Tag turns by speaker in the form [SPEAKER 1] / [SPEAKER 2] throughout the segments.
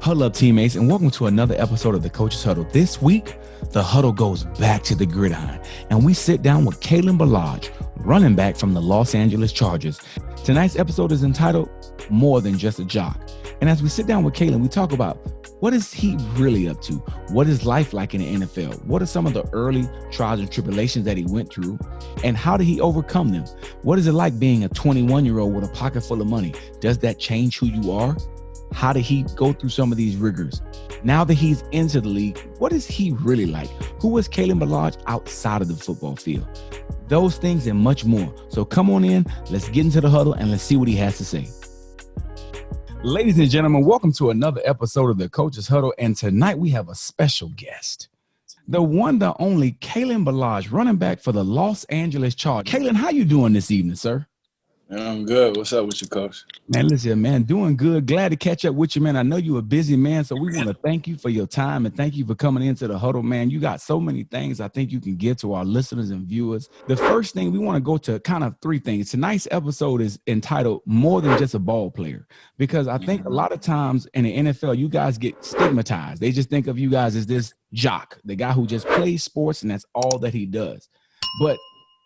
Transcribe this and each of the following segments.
[SPEAKER 1] Huddle up, teammates, and welcome to another episode of the Coach's Huddle. This week, the Huddle goes back to the gridiron, and we sit down with Kalen Ballage, running back from the Los Angeles Chargers. Tonight's episode is entitled More Than Just a Jock. And as we sit down with Kalen, we talk about what is he really up to? What is life like in the NFL? What are some of the early trials and tribulations that he went through? And how did he overcome them? What is it like being a 21-year-old with a pocket full of money? Does that change who you are? How did he go through some of these rigors? Now that he's into the league, what is he really like? Who is Kalen Ballage outside of the football field? Those things and much more. So come on in, let's get into the huddle and let's see what he has to say. Ladies and gentlemen, welcome to another episode of the Coach's Huddle. And tonight we have a special guest, the one, the only Kalen Ballage, running back for the Los Angeles Chargers. Kalen, how you doing this evening, sir?
[SPEAKER 2] Man, I'm good. What's up with you, Coach?
[SPEAKER 1] Man, listen, man, doing good. Glad to catch up with you, man. I know you're a busy man, so we want to thank you for your time and thank you for coming into the huddle, man. You got so many things I think you can give to our listeners and viewers. The first thing, we want to go to kind of three things. Tonight's episode is entitled More Than Just a Ball Player, because I think a lot of times in the NFL, you guys get stigmatized. They just think of you guys as this jock, the guy who just plays sports and that's all that he does. But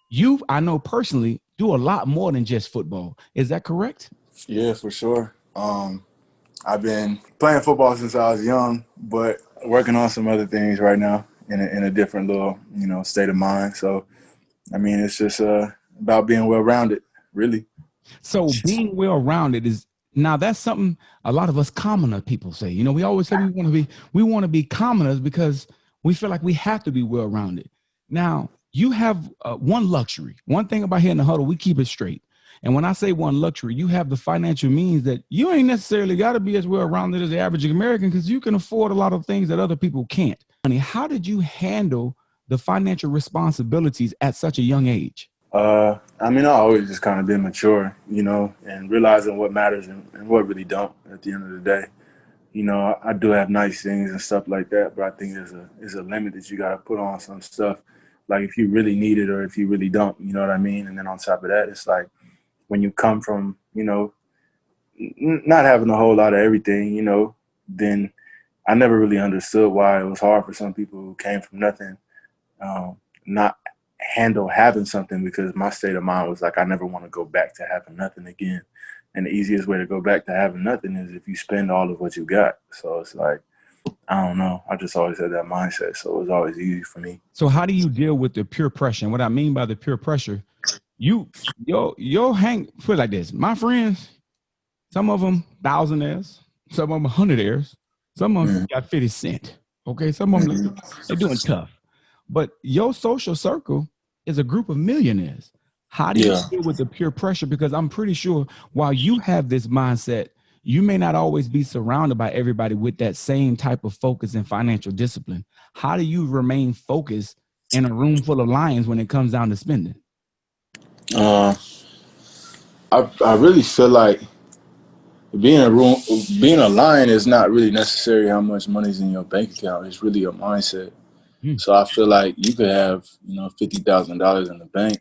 [SPEAKER 1] you, I know personally, do a lot more than just football. Is that correct?
[SPEAKER 2] Yeah, for sure. I've been playing football since I was young, but working on some other things right now in a different little, state of mind. So, I mean, it's just about being well-rounded, really.
[SPEAKER 1] So being well-rounded is now that's something a lot of us commoner people say. We always say we want to be commoners because we feel like we have to be well-rounded. Now, you have one luxury. One thing about here in the huddle, we keep it straight. And when I say one luxury, you have the financial means that you ain't necessarily got to be as well-rounded as the average American because you can afford a lot of things that other people can't. Honey, how did you handle the financial responsibilities at such a young age?
[SPEAKER 2] I always just kind of been mature, and realizing what matters and what really don't at the end of the day. I do have nice things and stuff like that, but I think there's a limit that you got to put on some stuff. Like if you really need it or if you really don't, you know what I mean? And then on top of that, it's like when you come from, not having a whole lot of everything, then I never really understood why it was hard for some people who came from nothing, not handle having something, because my state of mind was like, I never want to go back to having nothing again. And the easiest way to go back to having nothing is if you spend all of what you got. So it's like, I don't know. I just always had that mindset, so it was always easy for me.
[SPEAKER 1] So how do you deal with the peer pressure? And what I mean by the peer pressure, you'll put it like this. My friends, some of them thousandaires, some of them hundredaires, some of them got 50 cents. Okay, some of them they're doing tough. But your social circle is a group of millionaires. How do you deal with the peer pressure? Because I'm pretty sure while you have this mindset, you may not always be surrounded by everybody with that same type of focus and financial discipline. How do you remain focused in a room full of lions when it comes down to spending?
[SPEAKER 2] I really feel like being a lion is not really necessarily how much money's in your bank account. It's really a mindset. So I feel like you could have, $50,000 in the bank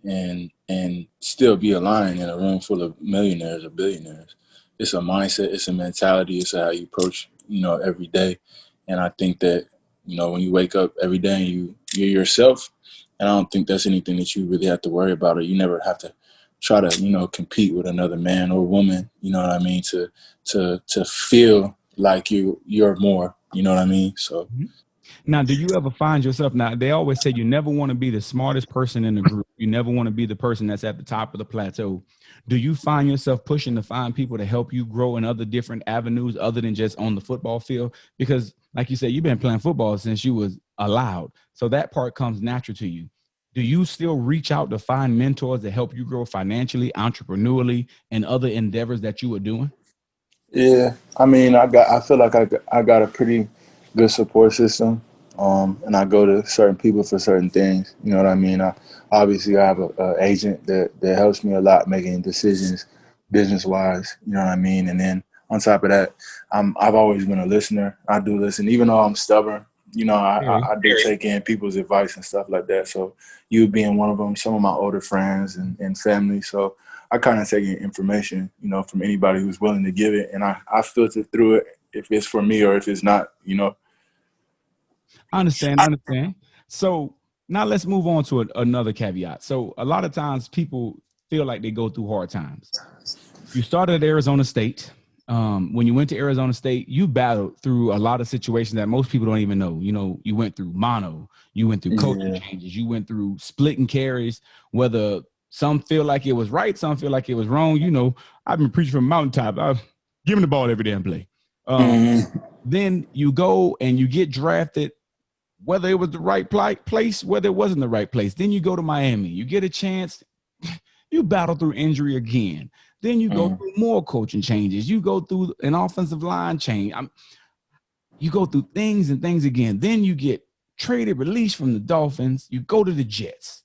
[SPEAKER 2] and still be a lion in a room full of millionaires or billionaires. It's a mindset, it's a mentality, it's how you approach, every day. And I think that, when you wake up every day and you're yourself, and I don't think that's anything that you really have to worry about, or you never have to try to, compete with another man or woman, you know what I mean, to feel like you're more, you know what I mean? So.
[SPEAKER 1] Now, do you ever find yourself, now they always say you never want to be the smartest person in the group. You never want to be the person that's at the top of the plateau. Do you find yourself pushing to find people to help you grow in other different avenues other than just on the football field? Because like you said, you've been playing football since you was allowed. So that part comes natural to you. Do you still reach out to find mentors that help you grow financially, entrepreneurially, and other endeavors that you were doing?
[SPEAKER 2] Yeah. I feel like I got a pretty good support system. And I go to certain people for certain things. You know what I mean? I have an agent that helps me a lot making decisions business-wise. You know what I mean? And then on top of that, I've always been a listener. I do listen, even though I'm stubborn. I do take in people's advice and stuff like that. So you being one of them, some of my older friends and family. So I kind of take in information, from anybody who's willing to give it. And I filter through it if it's for me or if it's not, you know.
[SPEAKER 1] I understand. So now let's move on to another caveat. So a lot of times people feel like they go through hard times. You started at Arizona State. When you went to Arizona State, you battled through a lot of situations that most people don't even know. You know, you went through mono, you went through coaching changes, you went through splitting carries, whether some feel like it was right, some feel like it was wrong. You know, I've been preaching from mountaintop. I've given the ball every damn play. Then you go and you get drafted, whether it was the right place, whether it wasn't the right place. Then you go to Miami, you get a chance, you battle through injury again. Then you go through more coaching changes. You go through an offensive line change. You go through things and things again. Then you get traded, released from the Dolphins. You go to the Jets.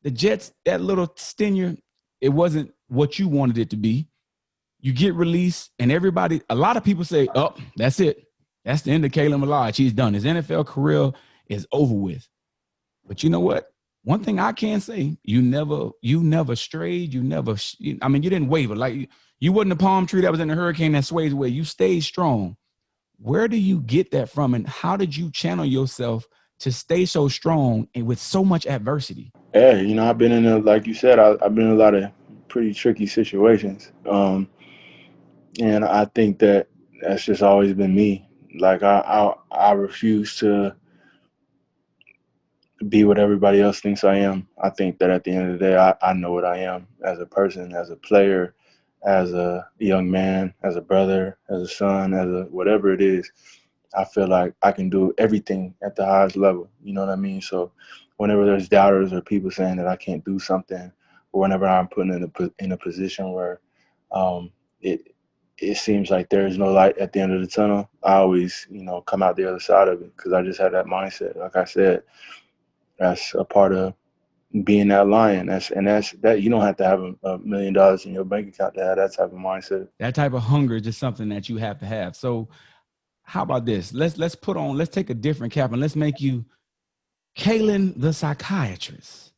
[SPEAKER 1] The Jets, that little tenure, it wasn't what you wanted it to be. You get released, and a lot of people say, oh, that's it. That's the end of Kalen Ballage. He's done. His NFL career is over with. But you know what? One thing I can say, you never strayed. You didn't waver. Like you wasn't a palm tree that was in a hurricane that sways away. You stayed strong. Where do you get that from? And how did you channel yourself to stay so strong and with so much adversity?
[SPEAKER 2] Yeah, you know, I've been in like you said, I've been in a lot of pretty tricky situations. And I think that's just always been me. Like I refuse to be what everybody else thinks I am. I think that at the end of the day, I know what I am as a person, as a player, as a young man, as a brother, as a son, as a whatever it is. I feel like I can do everything at the highest level. You know what I mean? So whenever there's doubters or people saying that I can't do something, or whenever I'm put in a position where it it seems like there is no light at the end of the tunnel, I always, you know, come out the other side of it because I just have that mindset. Like I said, that's a part of being that lion. That's that you don't have to have $1 million in your bank account to have that type of mindset.
[SPEAKER 1] That type of hunger is just something that you have to have. So how about this? Let's take a different cap and let's make you Kalen the psychiatrist.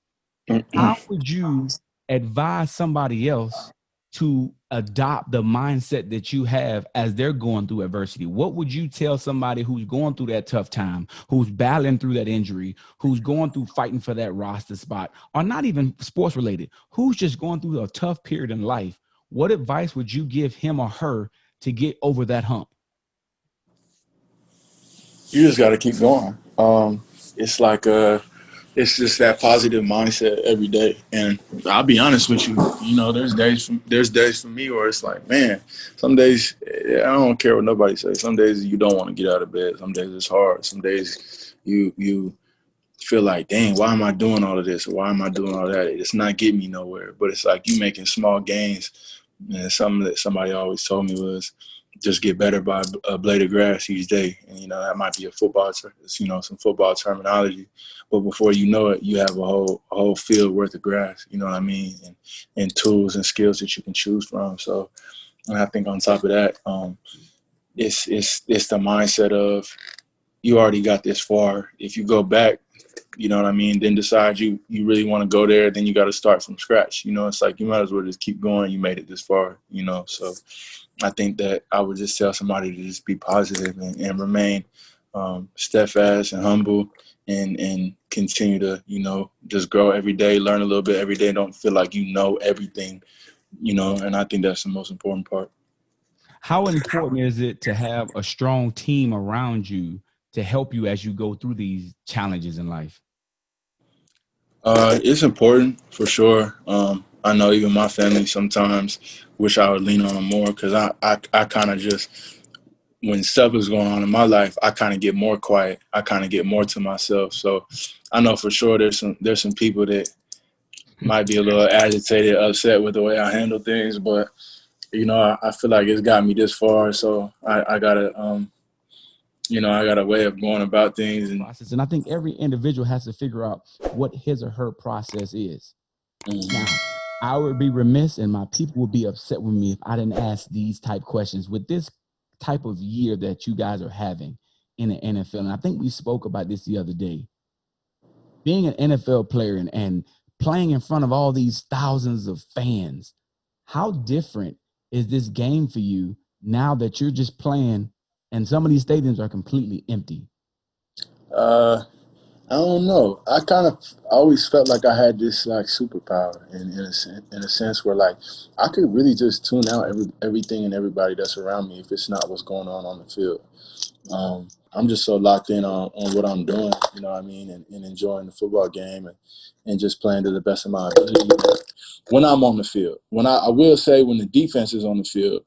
[SPEAKER 1] How would you advise somebody else to adopt the mindset that you have as they're going through adversity? What would you tell somebody who's going through that tough time, who's battling through that injury, who's going through fighting for that roster spot, or not even sports related, who's just going through a tough period in life? What advice would you give him or her to get over that hump?
[SPEAKER 2] You just got to keep going. It's like it's just that positive mindset every day. And I'll be honest with you, you know, there's days for me where it's like, man, some days I don't care what nobody says. Some days you don't want to get out of bed. Some days it's hard. Some days you feel like, dang, why am I doing all of this? Or why am I doing all that? It's not getting me nowhere. But it's like you making small gains. And something that somebody always told me was just get better by a blade of grass each day. And, you know, that might be some football terminology. But before you know it, you have a whole field worth of grass, you know what I mean? And tools and skills that you can choose from. So, and I think on top of that, it's the mindset of you already got this far. If you go back, you know what I mean, then decide you really want to go there, then you got to start from scratch. You know, it's like you might as well just keep going. You made it this far, you know. So I think that I would just tell somebody to just be positive and remain steadfast and humble and continue to, you know, just grow every day, learn a little bit every day. Don't feel like you know everything, you know, and I think that's the most important part.
[SPEAKER 1] How important is it to have a strong team around you to help you as you go through these challenges in life?
[SPEAKER 2] It's important for sure. I know even my family sometimes wish I would lean on them more because I kind of just, when stuff is going on in my life, I kind of get more quiet. I kind of get more to myself. So I know for sure there's some people that might be a little agitated, upset with the way I handle things, but you know, I feel like it's got me this far. So I gotta, you know, I got a way of going about things.
[SPEAKER 1] And I think every individual has to figure out what his or her process is. Now, I would be remiss and my people would be upset with me if I didn't ask these type questions with this type of year that you guys are having in the NFL. And I think we spoke about this the other day. Being an NFL player and playing in front of all these thousands of fans, how different is this game for you now that you're just playing And some of these stadiums are completely empty.
[SPEAKER 2] Uh, I don't know. I always felt like I had this like superpower in a sense where like I could really just tune out everything and everybody that's around me if it's not what's going on the field. I'm just so locked in on what I'm doing, you know what I mean, and enjoying the football game and just playing to the best of my ability when I'm on the field. I will say when the defense is on the field,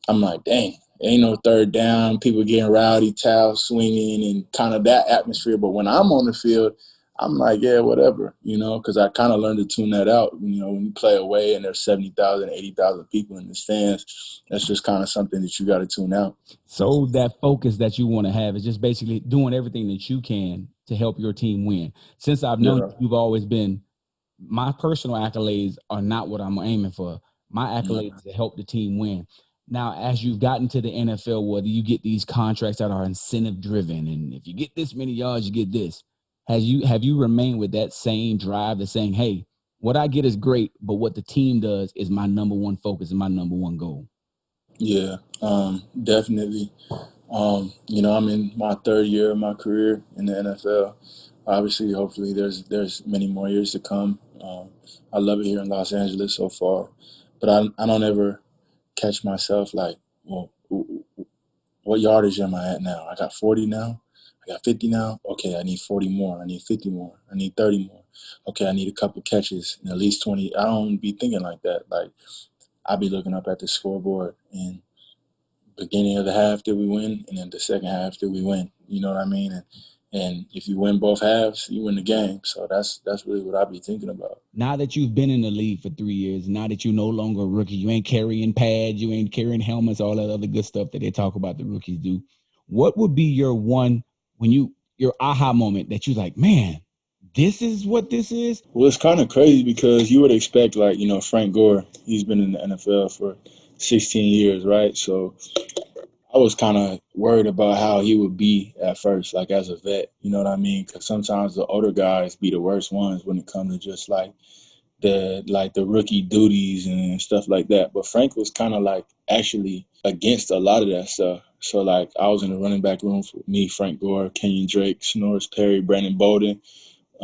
[SPEAKER 2] I'm like, dang, ain't no third down, people getting rowdy, towels swinging, and kind of that atmosphere. But when I'm on the field, I'm like, yeah, whatever, you know, because I kind of learned to tune that out. You know, when you play away and there's 70,000, 80,000 people in the stands, that's just kind of something that you got to tune out.
[SPEAKER 1] So that focus that you want to have is just basically doing everything that you can to help your team win. Since I've known
[SPEAKER 2] Yeah.
[SPEAKER 1] you, you've always been, my personal accolades are not what I'm aiming for. My accolades is to help the team win. Now, as you've gotten to the NFL, whether you get these contracts that are incentive driven, and if you get this many yards, you get this. Have you remained with that same drive that's saying, hey, what I get is great, but what the team does is my number one focus and my number one goal?
[SPEAKER 2] Yeah, definitely. You know, I'm in my third year of my career in the NFL. Obviously, hopefully, there's many more years to come. I love it here in Los Angeles so far, but I don't ever catch myself like, well, what yardage am I at now? I got 40 now. I got 50 now. Okay, I need 40 more. I need 50 more. I need 30 more. Okay, I need a couple catches and at least 20. I don't be thinking like that. Like I be looking up at the scoreboard and beginning of the half did we win, and then the second half did we win. You know what I mean? And if you win both halves, you win the game. So that's really what I be thinking about.
[SPEAKER 1] Now that you've been in the league for 3 years, now that you're no longer a rookie, you ain't carrying pads, you ain't carrying helmets, all that other good stuff that they talk about the rookies do. What would be your one when your aha moment that you're like, man, this is what this is?
[SPEAKER 2] Well, it's kind of crazy because you would expect like Frank Gore. He's been in the NFL for 16 years, right? So I was kind of worried about how he would be at first, like as a vet. You know what I mean? Because sometimes the older guys be the worst ones when it comes to just like the rookie duties and stuff like that. But Frank was kind of like actually against a lot of that stuff. So like I was in the running back room for me, Frank Gore, Kenyon Drake, Snorris Perry, Brandon Bolden.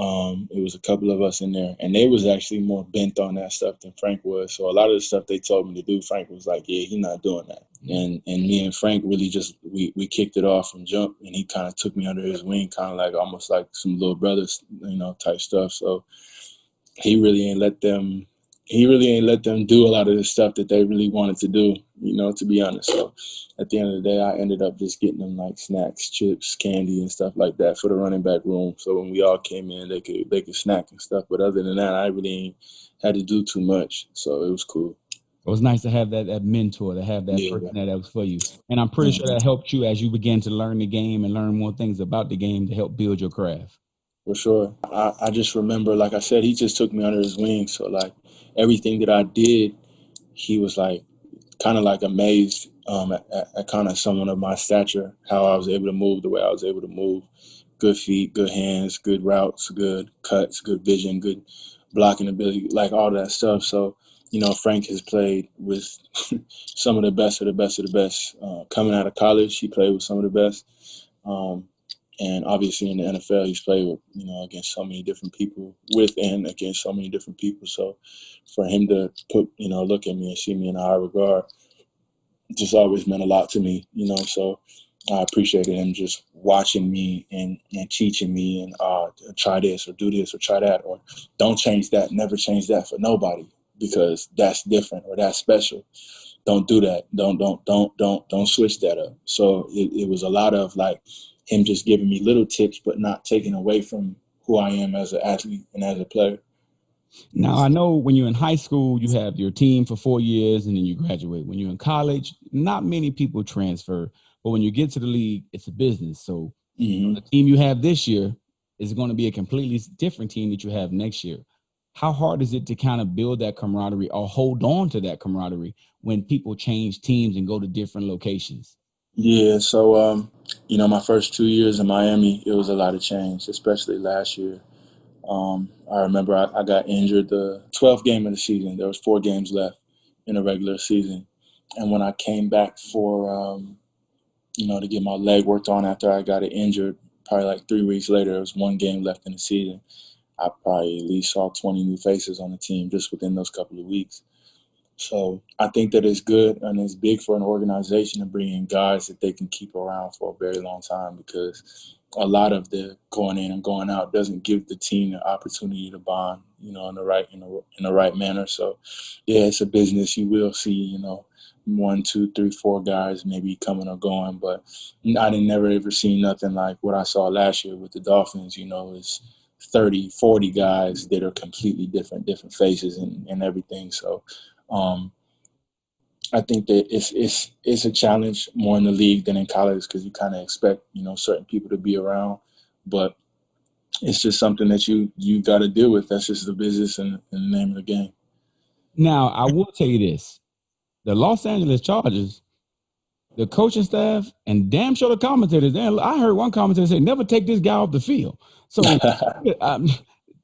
[SPEAKER 2] It was a couple of us in there, and they was actually more bent on that stuff than Frank was. So a lot of the stuff they told me to do, Frank was like, "Yeah, he's not doing that." And me and Frank really just we kicked it off from jump, and he kind of took me under his wing, kind of like almost like some little brothers, type stuff. So he really ain't let them do a lot of the stuff that they really wanted to do, to be honest. So at the end of the day, I ended up just getting them like snacks, chips, candy and stuff like that for the running back room. So when we all came in, they could snack and stuff. But other than that, I really ain't had to do too much. So it was cool.
[SPEAKER 1] It was nice to have that mentor, to have that person
[SPEAKER 2] Yeah.
[SPEAKER 1] that was for you. And I'm pretty sure
[SPEAKER 2] Mhm.
[SPEAKER 1] that helped you as you began to learn the game and learn more things about the game to help build your craft.
[SPEAKER 2] For sure. I just remember, like I said, he just took me under his wing. So like everything that I did, he was like kind of like amazed at kind of someone of my stature, how I was able to move the way I was able to move. Good feet, good hands, good routes, good cuts, good vision, good blocking ability, like all that stuff. So, Frank has played with some of the best of the best of the best. Coming out of college, he played with some of the best. Um, and obviously in the NFL, he's played with, against so many different people, with and against so many different people. So for him to look at me and see me in a high regard, just always meant a lot to me, so I appreciated him just watching me and teaching me and try this or do this or try that or don't change that, never change that for nobody because that's different or that's special. Don't do that. Don't switch that up. So it was a lot of like him just giving me little tips, but not taking away from who I am as an athlete and as a player.
[SPEAKER 1] Now, I know when you're in high school, you have your team for 4 years and then you graduate. When you're in college, not many people transfer. But when you get to the league, it's a business. So the
[SPEAKER 2] Hmm.
[SPEAKER 1] team you have this year is going to be a completely different team that you have next year. How hard is it to kind of build that camaraderie or hold on to that camaraderie when people change teams and go to different locations?
[SPEAKER 2] Yeah, so my first 2 years in Miami, it was a lot of change, especially last year. I remember I got injured the 12th game of the season. There was 4 games left in the regular season, and when I came back for to get my leg worked on after I got it injured. Probably like 3 weeks later, there was one game left in the season. I probably at least saw 20 new faces on the team just within those couple of weeks. So I think that it's good and it's big for an organization to bring in guys that they can keep around for a very long time, because a lot of the going in and going out doesn't give the team the opportunity to bond, in the right manner. So yeah, it's a business. You will see, 1, 2, 3, 4 guys maybe coming or going, but I didn't never ever seen nothing like what I saw last year with the Dolphins. It's 30, 40 guys that are completely different faces and everything. So I think that it's a challenge more in the league than in college, because you kind of expect certain people to be around, but it's just something that you got to deal with. That's just the business and the name of the game.
[SPEAKER 1] Now, I will tell you this: the Los Angeles Chargers, the coaching staff, and damn sure the commentators. I heard one commentator say, "Never take this guy off the field." So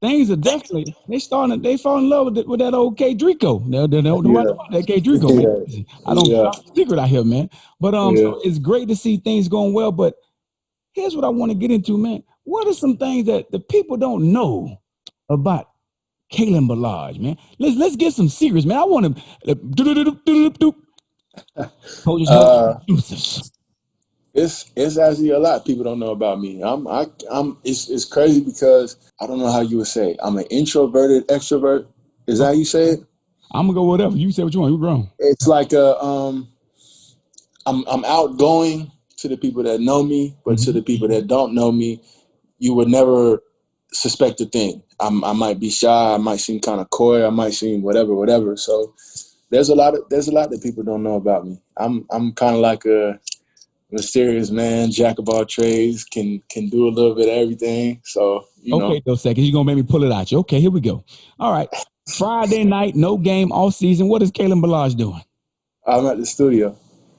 [SPEAKER 1] things are definitely they fall in love with that old Hudrico. Nobody know about that Hudrico, man.
[SPEAKER 2] Yeah.
[SPEAKER 1] I don't
[SPEAKER 2] Yeah.
[SPEAKER 1] drop the secret out here, man. But
[SPEAKER 2] Yeah.
[SPEAKER 1] so it's great to see things going well. But here's what I want to get into, man. What are some things that the people don't know about Kalen Ballage, man? Let's get some secrets, man. I want to Coaches Huddle exclusives.
[SPEAKER 2] It's actually a lot people don't know about me. It's crazy because I don't know how you would say. I'm an introverted extrovert. Is that how you say it?
[SPEAKER 1] I'm gonna go whatever. You say what you want. You're grown.
[SPEAKER 2] It's like I'm outgoing to the people that know me, but to the people that don't know me, you would never suspect a thing. I might be shy. I might seem kind of coy. I might seem whatever. So there's a lot that people don't know about me. I'm kind of like a mysterious man, jack of all trades, can do a little bit of everything. So
[SPEAKER 1] Okay, those seconds. You're gonna make me pull it out you. Okay, here we go. All right. Friday night, no game all season. What is Kalen Ballage doing?
[SPEAKER 2] I'm at the studio.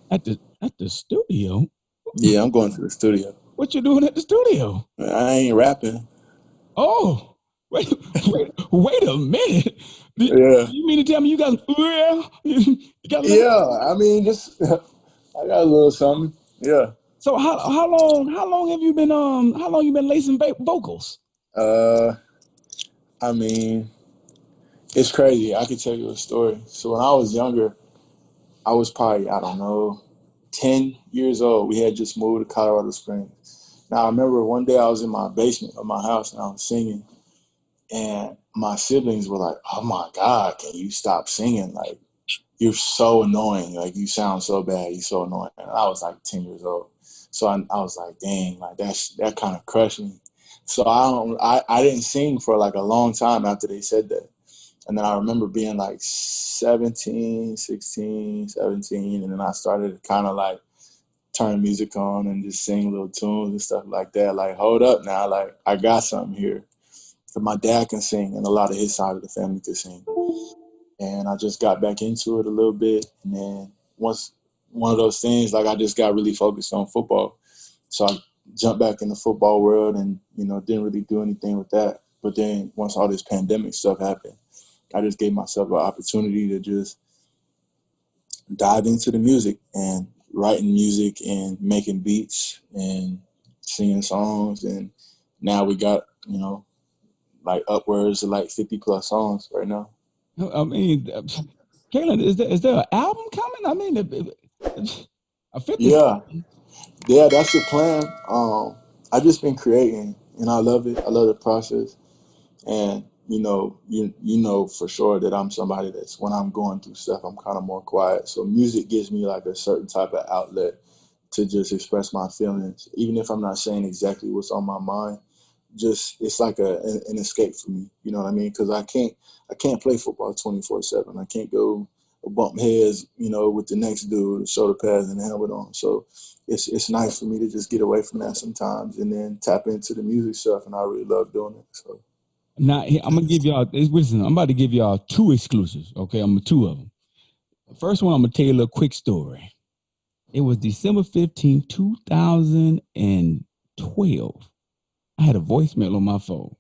[SPEAKER 1] At the studio?
[SPEAKER 2] Yeah, I'm going to the studio.
[SPEAKER 1] What you doing at the studio?
[SPEAKER 2] I ain't rapping.
[SPEAKER 1] Oh, wait a minute.
[SPEAKER 2] Yeah.
[SPEAKER 1] You mean to tell me you got
[SPEAKER 2] Yeah, I mean, just I got a little something. Yeah.
[SPEAKER 1] So how long have you been lacing vocals?
[SPEAKER 2] I mean, it's crazy. I could tell you a story. So when I was younger, I was probably, I don't know, 10 years old. We had just moved to Colorado Springs. Now, I remember one day I was in my basement of my house and I was singing. And my siblings were like, "Oh my God, can you stop singing? Like, you're so annoying. Like, you sound so bad. You're so annoying." And I was like 10 years old. So I was like, dang, like that kind of crushed me. So I didn't sing for like a long time after they said that. And then I remember being like 17, 16, 17. And then I started to kind of like turn music on and just sing little tunes and stuff like that. Like, hold up now. Like, I got something here. But my dad can sing, and a lot of his side of the family can sing. And I just got back into it a little bit. And then once one of those things, like I just got really focused on football. So I jumped back in the football world and, didn't really do anything with that. But then once all this pandemic stuff happened, I just gave myself an opportunity to just dive into the music and writing music and making beats and singing songs. And now we got, like upwards of like 50 plus songs right now.
[SPEAKER 1] I mean, Kalen, is there an album coming? I mean, a 50.
[SPEAKER 2] Yeah, that's the plan. I just been creating, and I love it. I love the process, and you know for sure that I'm somebody that's, when I'm going through stuff, I'm kind of more quiet. So music gives me like a certain type of outlet to just express my feelings, even if I'm not saying exactly what's on my mind. Just it's like an escape for me. You know what I mean? Because I can't play football 24/7. I can't go bump heads, with the next dude, shoulder pads and the helmet on. So it's nice for me to just get away from that sometimes and then tap into the music stuff, and I really love doing it. So
[SPEAKER 1] Now I'm gonna give y'all. Listen, I'm about to give y'all 2 exclusives. Okay, I'm 2 of them. The first one, I'm gonna tell you a little quick story. It was December 15th, 2012. I had a voicemail on my phone.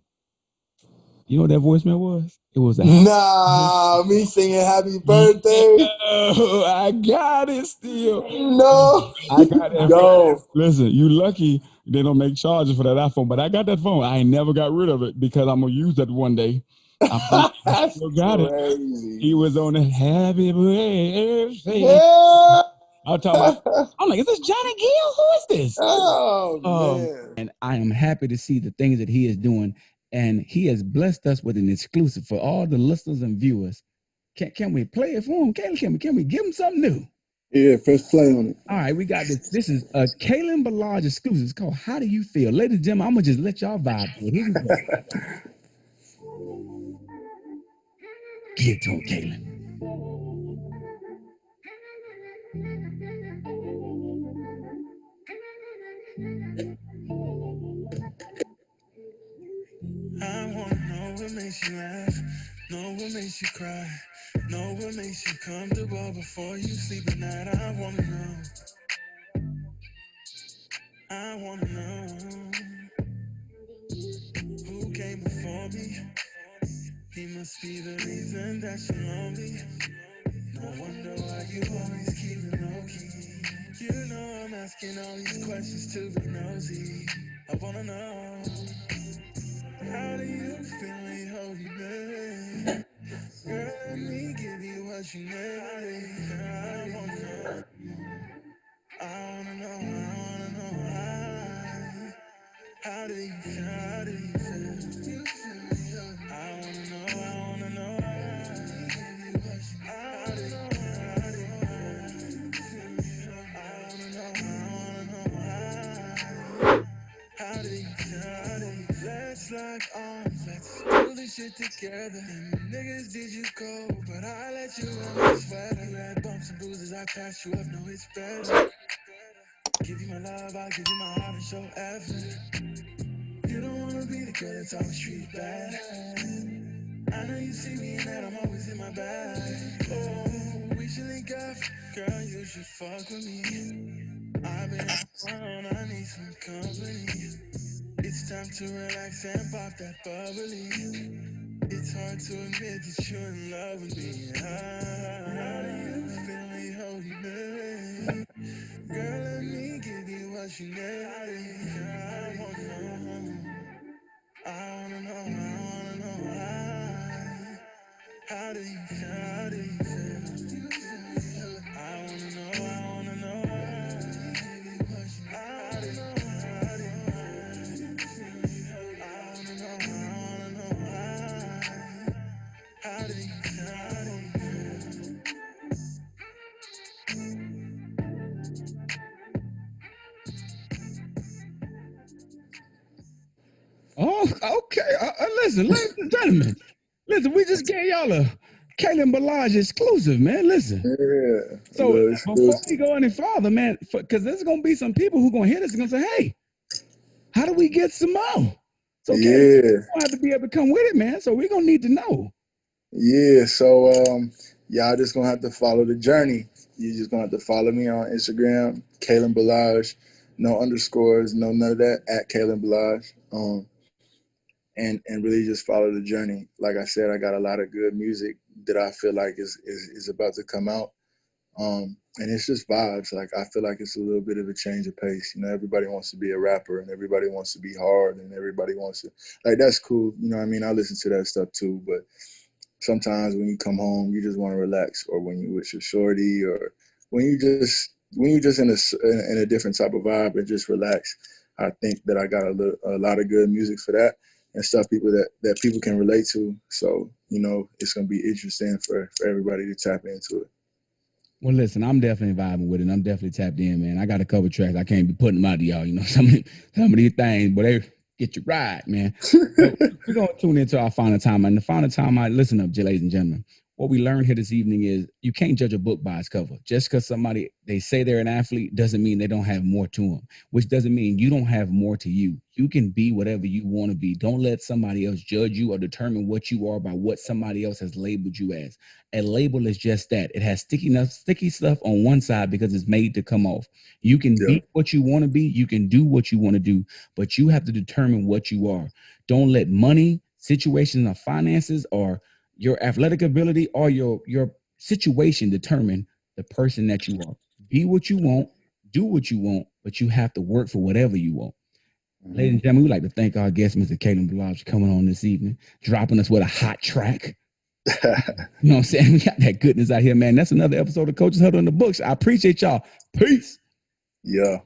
[SPEAKER 1] You know what that voicemail was? It was a
[SPEAKER 2] me singing happy birthday.
[SPEAKER 1] No, I got it still.
[SPEAKER 2] No,
[SPEAKER 1] I got that
[SPEAKER 2] yo.
[SPEAKER 1] phone. Listen, you lucky they don't make charges for that iPhone, but I got that phone. I ain't never got rid of it because I'm gonna use that one day. I
[SPEAKER 2] That's
[SPEAKER 1] still got it.
[SPEAKER 2] crazy.
[SPEAKER 1] He was on it. Happy birthday.
[SPEAKER 2] Yeah.
[SPEAKER 1] I'm talking about. I'm like, is this Johnny Gill? Who is this?
[SPEAKER 2] Oh man.
[SPEAKER 1] And I am happy to see the things that he is doing, and he has blessed us with an exclusive for all the listeners and viewers. Can we play it for him? Can we give him something new?
[SPEAKER 2] Yeah, press play on it.
[SPEAKER 1] All right, we got this. This is a Kalen Ballage exclusive. It's called How Do You Feel? Ladies and gentlemen, I'm going to just let y'all vibe to it. Here we go. Give it to him, Kalen.
[SPEAKER 3] I wanna know what makes you laugh, know what makes you cry, know what makes you comfortable before you sleep at night. I wanna know. I wanna know who came before me. He must be the reason that you're lonely. No wonder why you always keep it low key. You know I'm asking all these questions to be nosy. I wanna know, how do you feel when you hold you, baby? Girl, let me give you what you need. I wanna know. I wanna know. I wanna know why. How do you feel? How do you feel? You feel me? I wanna know. I wanna know why. How do you feel? How do you feel? I wanna know. I wanna know why. How do you feel? How do you feel? Let's lock arms. Let's do this shit together. And niggas did you go, but I let you in my sweater. You had bumps and bruises. I passed you up. No, it's better. Give you my love. I'll give you my heart and show effort. You don't wanna be the girl that's always treated bad. I know you see me and that I'm always in my bag. Oh, we should link up. Girl, you should fuck with me. I've been around, I need some company. It's time to relax and pop that bubbly. It's hard to admit that you're in love with me. How do you feel when you hold you, baby? Girl, let me give you what you need. I wanna know. I wanna know. I wanna know why. How do you feel? How do you feel? I wanna know. I wanna know why. How do you feel? How do you feel? I wanna know. I wanna know why. How do you feel? How do you feel?
[SPEAKER 1] Oh, okay. Listen, ladies and gentlemen. Listen, we just gave y'all a Kalen Ballage exclusive, man. Listen.
[SPEAKER 2] Yeah.
[SPEAKER 1] So before we go any farther, man, because there's going to be some people who going to hear this and going to say, hey, how do we get some more? So, Kalen,
[SPEAKER 2] Yeah.
[SPEAKER 1] you have to be able to come with it, man. So we're going to need to know.
[SPEAKER 2] Yeah. So y'all just gonna have to follow the journey. You just gonna have to follow me on Instagram, Kalen Ballage, no underscores, no none of that, at Kalen Ballage. And really just follow the journey. Like I said, I got a lot of good music that I feel like is about to come out. And it's just vibes. Like I feel like it's a little bit of a change of pace. You know, everybody wants to be a rapper and everybody wants to be hard and everybody wants to, like, that's cool. You know what I mean? I listen to that stuff too, but sometimes when you come home, you just want to relax, or when you with your shorty, or when you just in a different type of vibe and just relax. I think that I got a lot of good music for that and stuff that people can relate to. So you know, it's gonna be interesting for everybody to tap into it.
[SPEAKER 1] Well, listen, I'm definitely vibing with it. And I'm definitely tapped in, man. I got a couple tracks. I can't be putting them out to y'all. You know, some of these things, but they get you right, man. But we're gonna tune into our final time. And the final time, listen up, ladies and gentlemen. What we learned here this evening is you can't judge a book by its cover. Just because somebody they say they're an athlete doesn't mean they don't have more to them. Which doesn't mean you don't have more to you. You can be whatever you want to be. Don't let somebody else judge you or determine what you are by what somebody else has labeled you as. A label is just that. It has sticky stuff on one side because it's made to come off. You can be what you want to be. You can do what you want to do, but you have to determine what you are. Don't let money, situation of finances or your athletic ability or your situation determine the person that you are. Be what you want, do what you want, but you have to work for whatever you want.
[SPEAKER 2] Mm-hmm.
[SPEAKER 1] Ladies and gentlemen, we'd like to thank our guest, Mr. Kalen Ballage, for coming on this evening, dropping us with a hot track. You know what I'm saying? We got that goodness out here, man. That's another episode of Coaches Huddle in the books. I appreciate y'all. Peace.
[SPEAKER 2] Yeah.